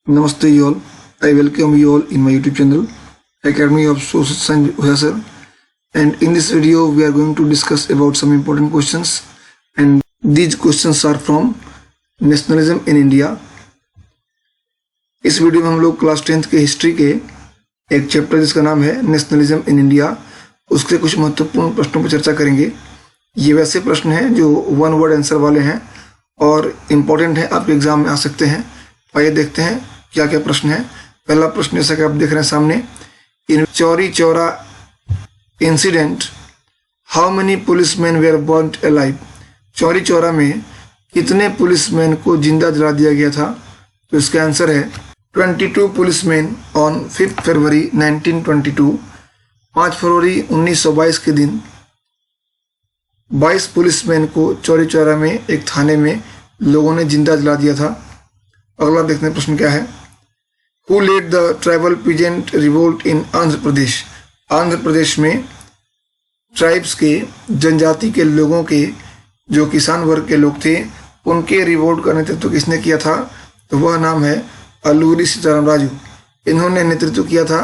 Namaste you all. I welcome you all in my YouTube channel, Academy of Social Science Professor. And in this video, we are going to discuss about some important questions. And these questions are from Nationalism in India. इस video में हम लोग class 10th के history के एक chapter जिसका नाम है नेशनलिज्म इन इंडिया, उसके कुछ महत्वपूर्ण प्रश्नों पर चर्चा करेंगे। ये वैसे प्रश्न हैं जो वन वर्ड आंसर वाले हैं और इम्पोर्टेंट है, आपके एग्जाम में आ सकते हैं। आइए देखते हैं क्या क्या प्रश्न है। पहला प्रश्न जैसा कि आप देख रहे हैं सामने, in Chauri Chaura incident how many policemen were burned alive. Chauri Chaura में कितने पुलिसमैन को जिंदा जला दिया गया था? तो इसका आंसर है 22 पुलिसमैन ऑन 5 फरवरी 1922। 5 फरवरी 1922 के दिन 22 पुलिसमैन को चौरी चौरा में एक थाने में लोगों ने जिंदा जला दिया था। अगला देखते हैं प्रश्न क्या है। Who led the tribal peasant revolt in Andhra Pradesh. Andhra Pradesh में ट्राइब्स के जनजाति के लोगों के जो किसान वर्ग के लोग थे उनके रिवोल्ट का नेतृत्व किसने किया था? तो वह नाम है अल्लूरी सीताराम राजू। इन्होंने नेतृत्व किया था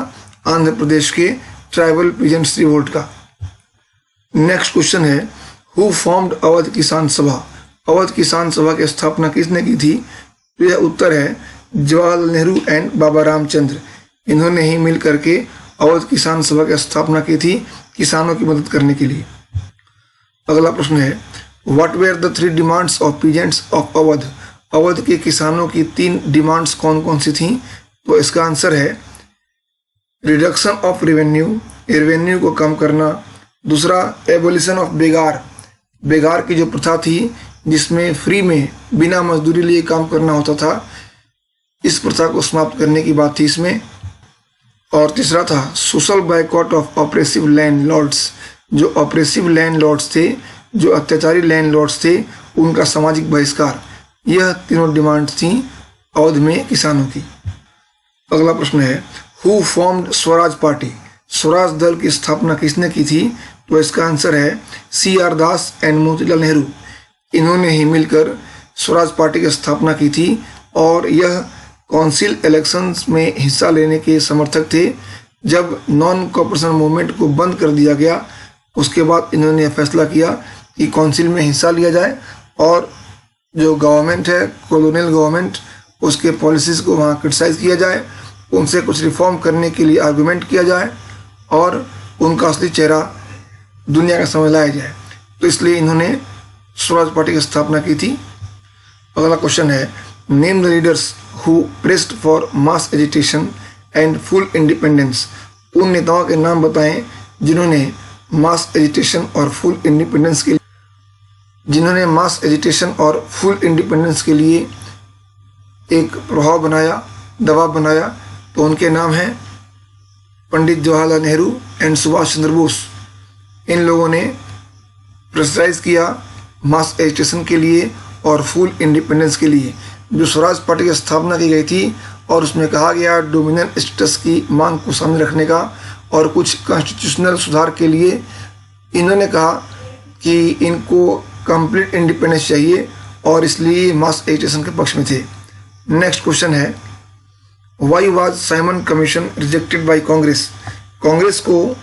आंध्र प्रदेश के ट्राइबल पीजेंट्स रिवोल्ट का। नेक्स्ट क्वेश्चन है, हु फॉर्म्ड अवध किसान सभा। अवध किसान सभा की स्थापना किसने की थी? तो यह उत्तर है जवाहरलाल नेहरू एंड बाबा रामचंद्र। इन्होंने ही मिल करके अवध किसान सभा की स्थापना की थी किसानों की मदद करने के लिए। अगला प्रश्न है, what were the 3 demands of peasants of Awadh. Awadh के किसानों की 3 डिमांड्स कौन कौन सी थी? तो इसका आंसर है रिडक्शन ऑफ रेवेन्यू को कम करना। दूसरा, एबोलिशन ऑफ बेगार, बेगार की जो प्रथा थी जिसमें फ्री में बिना मजदूरी लिए काम करना होता था, इस प्रथा को समाप्त करने की बात थी इसमें। और तीसरा था social boycott of oppressive landlords. जो ऑपरेसिव लैंडलॉर्ड्स थे, जो अत्याचारी लैंडलॉर्ड्स थे, उनका सामाजिक बहिष्कार। यह तीनों डिमांड थी अवध में किसानों की। अगला प्रश्न है, who formed Swaraj party. Swaraj दल की स्थापना किसने की थी? तो इसका आंसर है CR Das and Motilal Nehru. इन्होंने ही मिलकर स्वराज पार्टी की स्थापना की थी और यह काउंसिल इलेक्शंस में हिस्सा लेने के समर्थक थे। जब नॉन कॉपरेशन मूवमेंट को बंद कर दिया गया उसके बाद इन्होंने फैसला किया कि काउंसिल में हिस्सा लिया जाए और जो गवर्नमेंट है, कॉलोनियल गवर्नमेंट, उसके पॉलिसीज को वहाँ क्रिटिसाइज किया जाए, उनसे कुछ रिफॉर्म करने के लिए आर्गूमेंट किया जाए और उनका असली चेहरा दुनिया के सामने लाया जाए। तो इसलिए इन्होंने स्वराज पार्टी की स्थापना की थी। अगला क्वेश्चन है, name the leaders who pressed for mass agitation and full independence. उन नेताओं के नाम बताएं जिन्होंने मास एजिटेशन और फुल इंडिपेंडेंस के लिए एक प्रभाव बनाया, दबाव बनाया। तो उनके नाम हैं पंडित जवाहरलाल नेहरू एंड सुभाष चंद्र बोस। इन लोगों ने प्रेशराइज किया मास एजिटेशन के लिए और फुल इंडिपेंडेंस के लिए। जो स्वराज पार्टी की स्थापना की गई थी और उसमें कहा गया डोमिनियन स्टेटस की मांग को सामने रखने का और कुछ कॉन्स्टिट्यूशनल सुधार के लिए इन्होंने कहा कि इनको कंप्लीट इंडिपेंडेंस चाहिए और इसलिए मास एजिटेशन के पक्ष में थे। नेक्स्ट क्वेश्चन है, why was Simon commission rejected by Congress. Congress को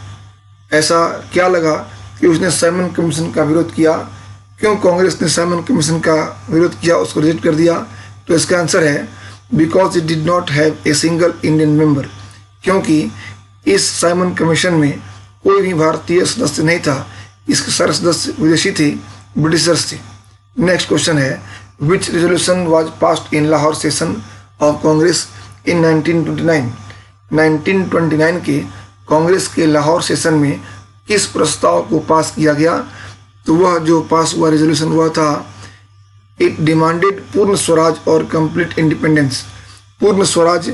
ऐसा क्या लगा कि उसने साइमन कमीशन का विरोध किया? क्यों कांग्रेस ने साइमन कमीशन का विरोध किया, उसको रिजेक्ट कर दिया? तो इसका आंसर है because it did not have a single Indian member. क्योंकि इस साइमन कमीशन में कोई भी भारतीय सदस्य नहीं था, इसके सारे सदस्य विदेशी थे, ब्रिटिशर्स थे। नेक्स्ट क्वेश्चन है, which resolution was passed in Lahore session of Congress in 1929। 1929 के कांग्रेस के लाहौर सेशन में किस प्रस्ताव को पास किया गया? तो वह जो पास हुआ रेजोल्यूशन हुआ था, इट डिमांडेड पूर्ण स्वराज और कंप्लीट इंडिपेंडेंस। पूर्ण स्वराज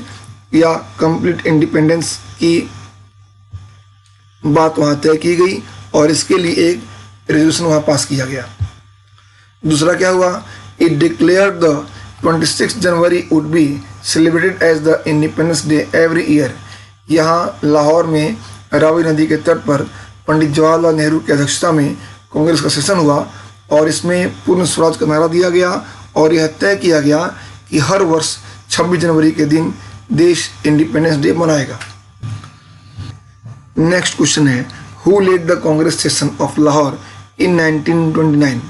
या कंप्लीट इंडिपेंडेंस की बात वहाँ तय की गई और इसके लिए एक रेजोल्यूशन वहाँ पास किया गया। दूसरा क्या हुआ, it declared the 26 January would be celebrated as the independence day every year. यहाँ लाहौर में रावी नदी के तट पर पंडित जवाहरलाल नेहरू की अध्यक्षता में कांग्रेस का सेशन हुआ और इसमें पूर्ण स्वराज का नारा दिया गया और यह तय किया गया कि हर वर्ष 26 जनवरी के दिन देश इंडिपेंडेंस डे मनाएगा। नेक्स्ट क्वेश्चन है, who led the Congress session of Lahore in 1929?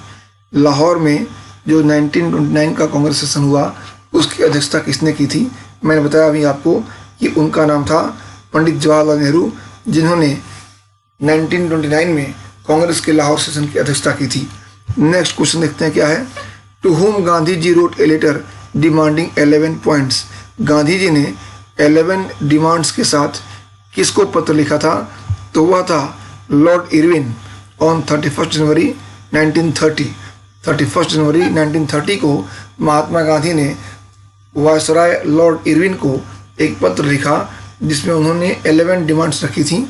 Lahore में जो 1929 का कांग्रेस सेशन हुआ उसकी अध्यक्षता किसने की थी? मैंने बताया अभी आपको कि उनका नाम था पंडित जवाहरलाल नेहरू, जिन्होंने 1929 में कांग्रेस के लाहौर सेशन की अध्यक्षता की थी। नेक्स्ट क्वेश्चन देखते हैं क्या है। To whom Gandhi ji wrote a letter demanding 11 points? Gandhi ji ने 11 डिमांड्स के साथ किसको पत्र लिखा था? तो वह था लॉर्ड इरविन ऑन 31 जनवरी 1930। 31 जनवरी 1930 को महात्मा गांधी ने वायसराय लॉर्ड इरविन को एक पत्र लिखा जिसमें उन्होंने 11 डिमांड्स रखी थी।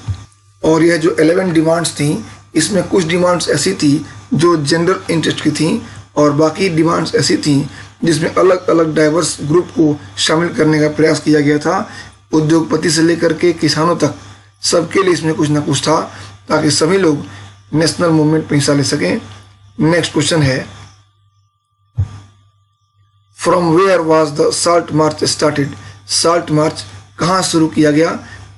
और यह जो 11 डिमांड्स थी इसमें कुछ डिमांड्स ऐसी थी जो जनरल इंटरेस्ट की थी और बाकी डिमांड्स ऐसी थी जिसमें अलग अलग डाइवर्स ग्रुप को शामिल करने का प्रयास किया गया था। उद्योगपति से लेकर के किसानों तक सबके लिए इसमें कुछ ना कुछ था ताकि सभी लोग नेशनल मूवमेंट में हिस्सा ले सकें। नेक्स्ट क्वेश्चन है, from where was the salt march started? Salt march कहाँ शुरू किया गया?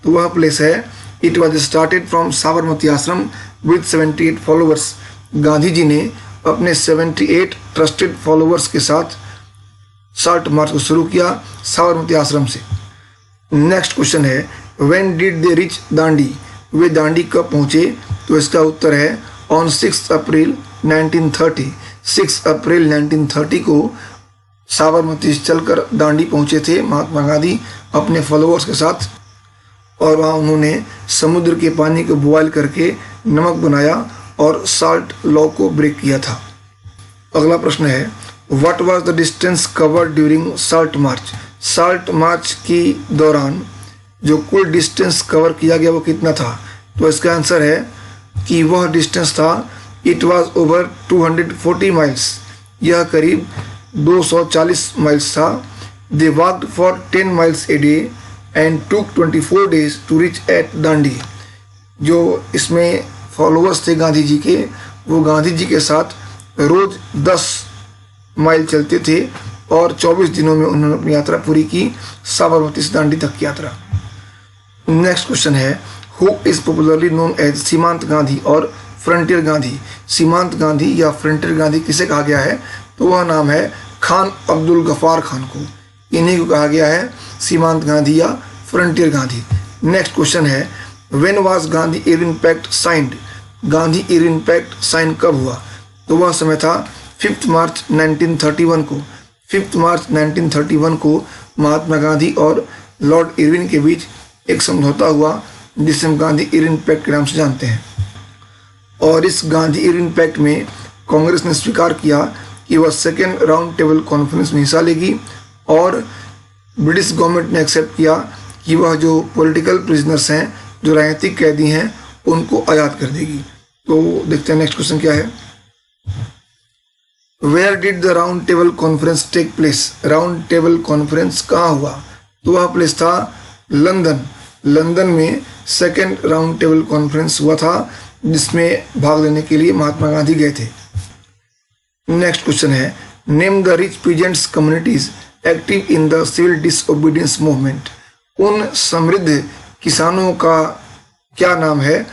तो वह प्लेस है, it was started from Sabarmati ashram with 78 followers. Gandhi ji ने अपने 78 ट्रस्टेड फॉलोअर्स के साथ साल्ट मार्च को शुरू किया साबरमती आश्रम से। नेक्स्ट क्वेश्चन है, when did they reach Dandi? वे दांडी कब पहुंचे? तो इसका उत्तर है ऑन 6 अप्रैल 1930। 6 अप्रैल 1930 को साबरमती से चलकर दांडी पहुंचे थे महात्मा गांधी अपने फॉलोअर्स के साथ और वहाँ उन्होंने समुद्र के पानी को बॉयल करके नमक बनाया और साल्ट लॉ को ब्रेक किया था। अगला प्रश्न है, what was the distance covered during salt march? Salt march की दौरान जो कुल डिस्टेंस कवर किया गया वो कितना था? तो इसका आंसर है कि वह डिस्टेंस था, इट वाज ओवर 240 माइल्स। यह करीब 240 माइल्स था। They walked for 10 miles a day and took 24 days to reach at Dandi. जो इसमें फॉलोअर्स थे गांधी जी के, वो गांधी जी के साथ रोज 10 माइल चलते थे और 24 दिनों में उन्होंने अपनी यात्रा पूरी की, साबरमती से दांडी तक की यात्रा। नेक्स्ट क्वेश्चन है, who is popularly known as Seemant Gandhi और फ्रंटियर गांधी? सीमांत गांधी या फ्रंटियर गांधी किसे कहा गया है? तो वह नाम है खान अब्दुल गफार खान को। इन्हीं को कहा गया है सीमांत गांधी या फ्रंटियर गांधी। नेक्स्ट क्वेश्चन है, when was Gandhi Irwin pact signed? Gandhi Irwin pact sign कब हुआ? तो वह समय था 5 मार्च 1931 को। 5 मार्च 1931 को महात्मा गांधी और लॉर्ड इरविन के बीच एक समझौता हुआ जिसे हम गांधी इरविन पैक्ट के नाम से जानते हैं। और इस गांधी इरविन पैक्ट में कांग्रेस ने स्वीकार किया कि वह सेकेंड राउंड टेबल कॉन्फ्रेंस में हिस्सा लेगी और ब्रिटिश गवर्नमेंट ने एक्सेप्ट किया कि वह जो पॉलिटिकल प्रिजनर्स हैं, जो राजनीतिक कैदी हैं, उनको आज़ाद कर देगी। तो देखते हैं नेक्स्ट क्वेश्चन क्या है। Where did the round table conference take place? Round table conference कहाँ हुआ? तो वह प्लेस था लंदन। लंदन में सेकेंड राउंड टेबल कॉन्फ्रेंस हुआ था जिसमें भाग लेने के लिए महात्मा गांधी गए थे। नेक्स्ट क्वेश्चन है, name the rich peasants communities active in the civil disobedience movement. उन समृद्ध किसानों का क्या नाम है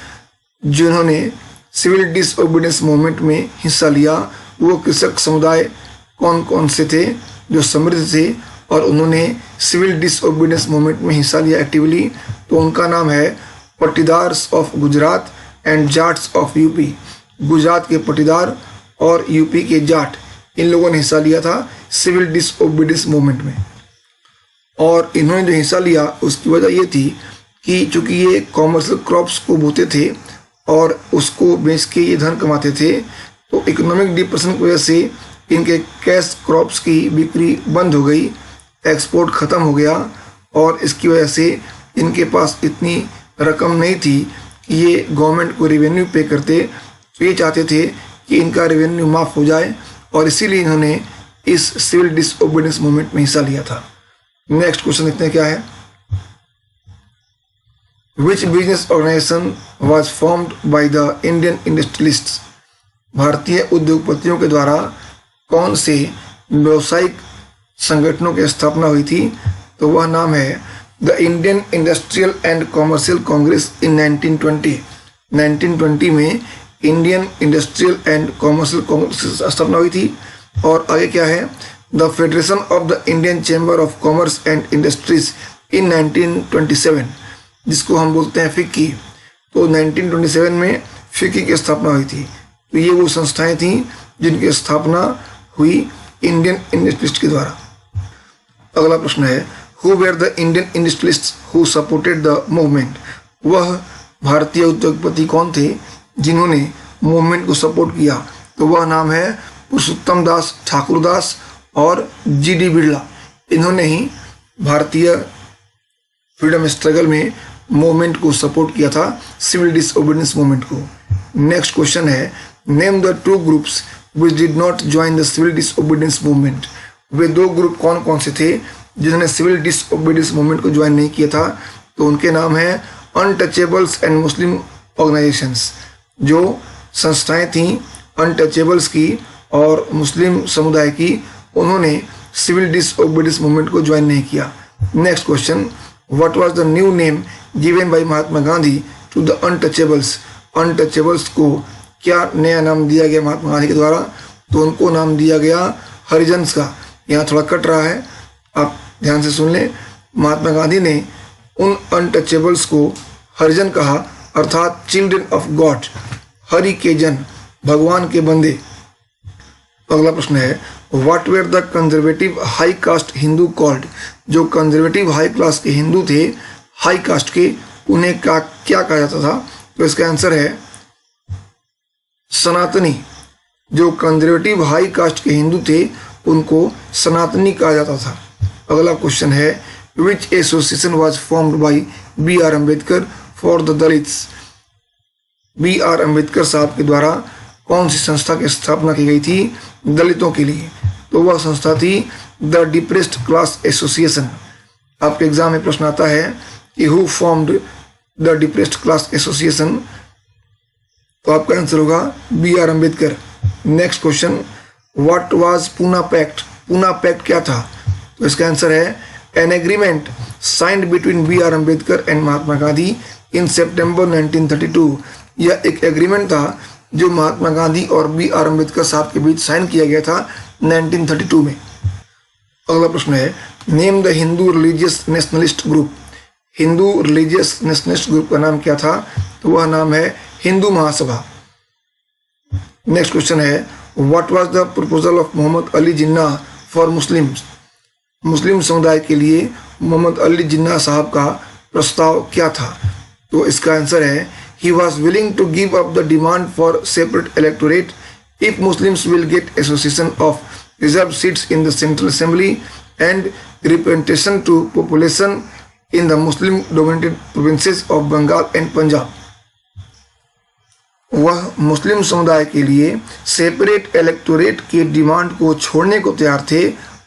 जिन्होंने सिविल डिसओबीडियंस मूवमेंट में हिस्सा लिया? वो कृषक समुदाय कौन कौन से थे जो समृद्ध थे और उन्होंने सिविल डिसओबीडियंस मूवमेंट में हिस्सा लिया एक्टिवली? तो उनका नाम है Patidars of Gujarat and Jats of UP. Gujarat के पट्टीदार और यूपी के जाट, इन लोगों ने हिस्सा लिया था सिविल डिसओबीडियंस मूवमेंट में। और इन्होंने जो हिस्सा लिया उसकी वजह ये थी कि चूंकि ये कॉमर्शियल क्रॉप्स को बोते थे और उसको बेच के ये धन कमाते थे, तो इकोनॉमिक डिप्रेशन की वजह से इनके कैश क्रॉप्स की बिक्री बंद हो गई, एक्सपोर्ट ख़त्म हो गया और इसकी वजह से इनके पास इतनी रकम नहीं थी कि ये गवर्नमेंट को रेवेन्यू पे करते। तो ये चाहते थे कि इनका रेवेन्यू माफ़ हो जाए और इसीलिए इन्होंने इस सिविल डिसओबीडियंस मूवमेंट में हिस्सा लिया था। नेक्स्ट क्वेश्चन देखते हैं क्या है। Which business organisation was formed by the Indian industrialists? भारतीय उद्योगपतियों के द्वारा कौन से व्यावसायिक संगठनों की स्थापना हुई थी, तो वह नाम है the Indian industrial and commercial congress in 1920। 1920 में Indian industrial and commercial congress की स्थापना हुई थी। और आगे क्या है, the federation of the Indian chamber of commerce and industries in 1927, जिसको हम बोलते हैं फिक्की। तो 1927 में फिक्की की स्थापना हुई थी। तो ये वो संस्थाएं थीं जिनकी स्थापना हुई इंडियन इंडस्ट्रियलिस्ट के द्वारा। अगला प्रश्न है, who were the Indian industrialists who supported the movement. वह भारतीय उद्योगपति कौन थे जिन्होंने मूवमेंट को सपोर्ट किया। तो वह नाम है पुरुषोत्तम दास ठाकुरदास और जी.डी. बिरला। इन्होंने ही भारतीय फ्रीडम स्ट्रगल में मूवमेंट को सपोर्ट किया था, सिविल डिसओबीडियंस मूवमेंट को। नेक्स्ट क्वेश्चन है, name the two groups which did not join the civil disobedience movement. वे दो ग्रुप कौन कौन से थे जिन्होंने सिविल डिसओबीडियंस मूवमेंट को ज्वाइन नहीं किया था। तो उनके नाम है अनटचेबल्स एंड मुस्लिम ऑर्गेनाइजेशंस। जो संस्थाएं थीं अनटचेबल्स की और मुस्लिम समुदाय की, उन्होंने सिविल डिसओबीडियंस मूवमेंट को ज्वाइन नहीं किया। Next question, what was the new name given by Mahatma Gandhi to the untouchables. Untouchables को क्या नया नाम दिया गया महात्मा गांधी के द्वारा। तो उनको नाम दिया गया हरिजन्स का। यहाँ थोड़ा कट रहा है, आप ध्यान से सुन लें। महात्मा गांधी ने उन अनटचेबल्स को हरिजन कहा, अर्थात चिल्ड्रन ऑफ गॉड, हरि के जन, भगवान के बंदे। अगला प्रश्न है, what were the conservative high cast Hindu called. जो कंजर्वेटिव हाई क्लास के हिंदू थे, हाई कास्ट के, उन्हें क्या कहा जाता था। तो इसका आंसर है सनातनी। जो कंजर्वेटिव हाई कास्ट के हिंदू थे उनको सनातनी कहा जाता था। अगला क्वेश्चन है, which association was formed by B.R. Ambedkar for the Dalits. B.R. Ambedkar साहब के द्वारा कौन सी संस्था की स्थापना की गई थी दलितों के लिए। तो वह संस्था थी द डिप्रेस्ड क्लास एसोसिएशन। आपके एग्जाम में प्रश्न आता है कि who formed the depressed class association. तो आपका आंसर होगा B.R. Ambedkar. Next question, what was Poona pact. Poona pact क्या था। तो इसका आंसर है an agreement signed between B.R. Ambedkar and Mahatma Gandhi in September 1932। यह एक एग्रीमेंट था जो महात्मा गांधी और B.R. अम्बेडकर साहब के बीच साइन किया गया था 1932 में। अगला प्रश्न है, name the Hindu religious nationalist group. Hindu religious nationalist group का नाम क्या था। तो वह नाम है हिंदू महासभा। नेक्स्ट क्वेश्चन है, what was the proposal of Mohammad Ali Jinnah for Muslims. Muslim समुदाय के लिए मोहम्मद अली जिन्ना साहब का प्रस्ताव क्या था। तो इसका आंसर है, he was willing to give up the demand for separate electorate if Muslims will get association of reserved seats in the Central Assembly and representation to population in the Muslim dominated provinces of Bengal and Punjab। वह मुस्लिम समुदाय के लिए separate electorate के demand को छोड़ने को तैयार थे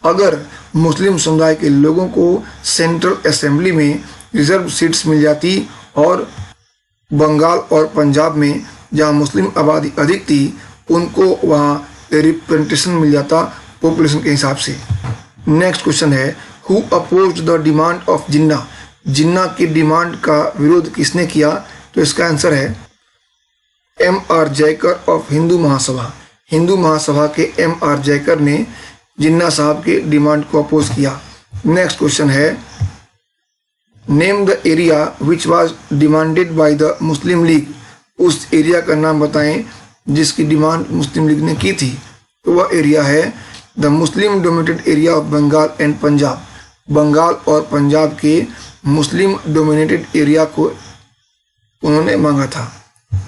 अगर मुस्लिम समुदाय के लोगों को सेंट्रल असेंबली में रिजर्व सीट्स मिल जाती और बंगाल और पंजाब में जहां मुस्लिम आबादी अधिक थी उनको वहां रिप्रेजेंटेशन मिल जाता पॉपुलेशन के हिसाब से। नेक्स्ट क्वेश्चन है, who opposed the demand of Jinnah. Jinnah की डिमांड का विरोध किसने किया। तो इसका आंसर है M.R. जयकर ऑफ हिंदू महासभा। हिंदू महासभा के M.R. जयकर ने जिन्ना साहब के डिमांड को अपोज किया। नेक्स्ट क्वेश्चन है, name the area which was demanded by the Muslim league. उस एरिया का नाम बताएं जिसकी डिमांड मुस्लिम लीग ने की थी। तो वह एरिया है the Muslim dominated area of Bengal and Punjab. Bengal और पंजाब के मुस्लिम डोमिनेटेड एरिया को उन्होंने मांगा था।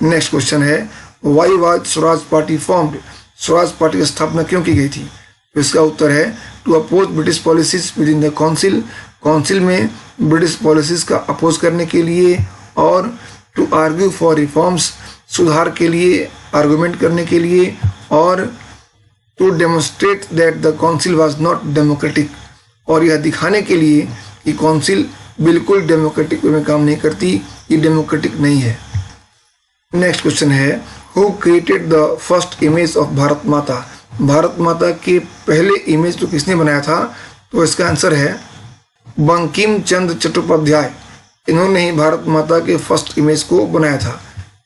नेक्स्ट क्वेश्चन है, why was Swaraj party formed. Swaraj party की स्थापना क्यों की गई थी। तो इसका उत्तर है to oppose British policies within the council. Council में ब्रिटिश पॉलिसीज का अपोज करने के लिए और टू आर्ग्यू फॉर रिफॉर्म्स, सुधार के लिए आर्गूमेंट करने के लिए और to demonstrate that the council was not democratic, और यह दिखाने के लिए कि काउंसिल बिल्कुल डेमोक्रेटिक वे में काम नहीं करती, ये डेमोक्रेटिक नहीं है। नेक्स्ट क्वेश्चन है, who created the first image of Bharat माता। भारत माता के पहले इमेज तो किसने बनाया था। तो इसका आंसर है बंकिम चंद्र चट्टोपाध्याय। इन्होंने ही भारत माता के फर्स्ट इमेज को बनाया था।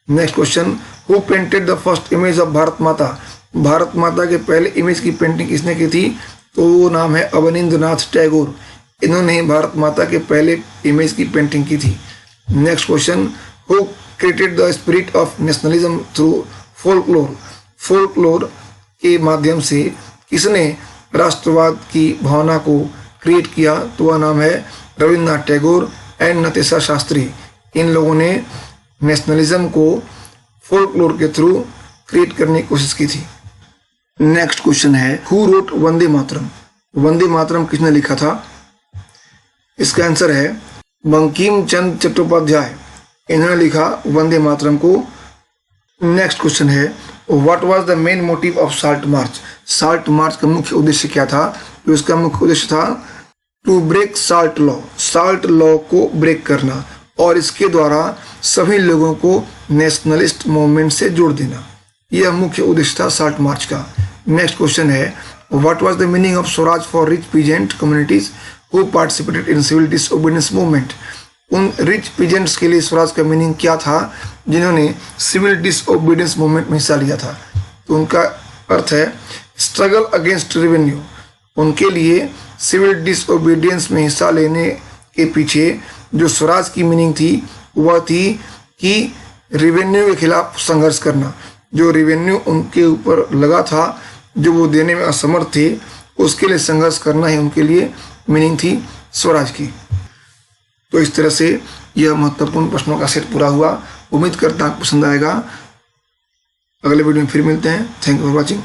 Next question, who painted the first image of Bharat माता? भारत माता के पहले इमेज की पेंटिंग किसने की थी? तो वो नाम है अवनींद्रनाथ टैगोर। इन्होंने ही भारत माता के पहले इमेज की पेंटिंग की थी। Next question, who created the spirit of nationalism through folklore? Folklore के माध्यम से किसने राष्ट्रवाद की भावना को क्रिएट किया? तो वह नाम है रविन्द्रनाथ टैगोर एंड नतेशा शास्त्री। इन लोगों ने नेशनलिज्म को फोल्कलोर के थ्रू क्रिएट करने की कोशिश की थी। नेक्स्ट क्वेश्चन है, हु रोट वंदे मातरम? वंदे मातरम किसने लिखा था? इसका आंसर है बंकिम चंद्र चट्टोपाध्याय। इन्होंने लिखा वंदे मातरम को। नेक्स्ट क्वेश्चन है, what was the main motive of salt march? Salt march का मुख्य उद्देश्य क्या था? तो इसका मुख्य उद्देश्य था to break salt law, salt law को ब्रेक करना और इसके द्वारा सभी लोगों को नेशनलिस्ट मूवमेंट से जोड़ देना। यह मुख्य उद्देश्य था साल्ट मार्च का। नेक्स्ट क्वेश्चन है, what was the meaning of swaraj for rich peasant communities who participated in civil disobedience movement? उन रिच पीजेंट्स के लिए स्वराज का मीनिंग क्या था जिन्होंने सिविल डिसओबीडियंस मूवमेंट में हिस्सा लिया था? तो उनका अर्थ है स्ट्रगल अगेंस्ट रेवेन्यू। उनके लिए सिविल डिसओबीडियंस में हिस्सा लेने के पीछे जो स्वराज की मीनिंग थी वह थी कि रेवेन्यू के खिलाफ संघर्ष करना। जो रेवेन्यू उनके ऊपर लगा था, जो वो देने में असमर्थ थे, उसके लिए संघर्ष करना ही उनके लिए मीनिंग थी स्वराज की। तो इस तरह से यह महत्वपूर्ण प्रश्नों का सेट पूरा हुआ। उम्मीद करता हूं पसंद आएगा। अगले वीडियो में फिर मिलते हैं। Thank you for watching.